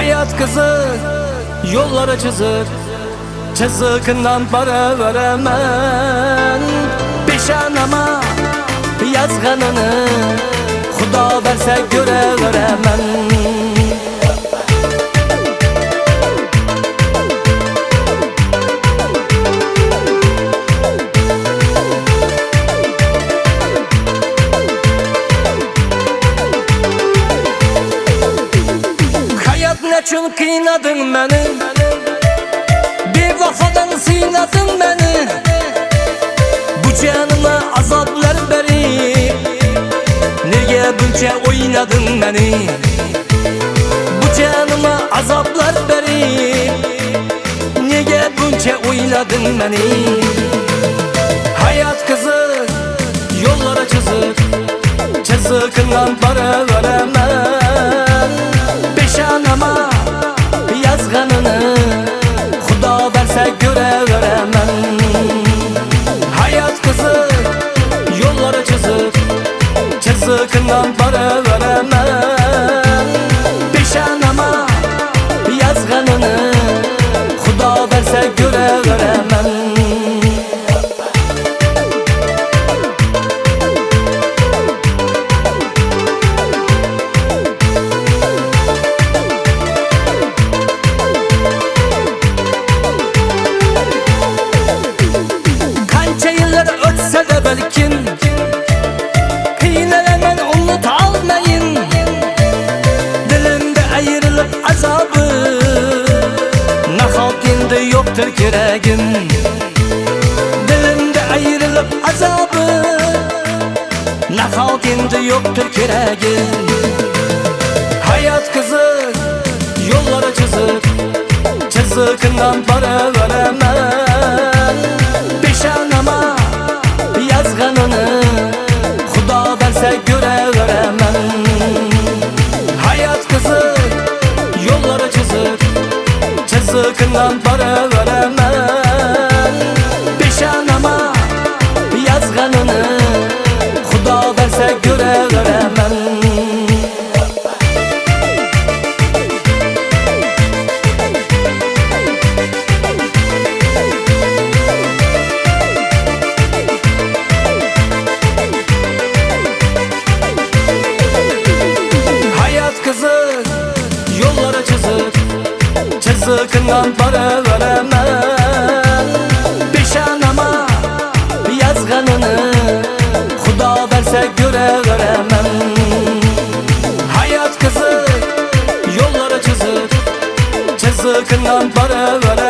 Hayat kızı yollara çizer, çizikinden para veremen. Peşanama yazganını Xudo verse göre veremen. Nechun qiynadın beni, bevafadan siynadın beni. Bu canıma azaplar verip nega buncha oynadın beni? Bu canıma azaplar verip nega buncha oynadın beni? Hayat kızı yollara çizer, çizikinden para veremen. Peşanama yazganını Xudo verse göre veremen. Hayat kızı yollara çizer, çizikinden para veremen. Peşanama yazganını Xudo verse göre veremen. Belkim qiynalaman unutolmayin, dilimda ayrılıp azabı nahot endi yoktur keragim. Dilimda ayrılıp azabı nahot endi yoktur keragim. Hayat kızı yollara çizer, çizikinden para veremen. Peşanama yazganını Xudo verse göre veremen. Hayat kızı yollara çizer, çizikinden para veremen. Peşanama yazganını Xudo verse göre veremen. Yollara çizer, çizikinden para veremen. Peşanama yazganını Xudo verse göre veremen. Hayat kızı yollara çizer, çizikinden para veremen.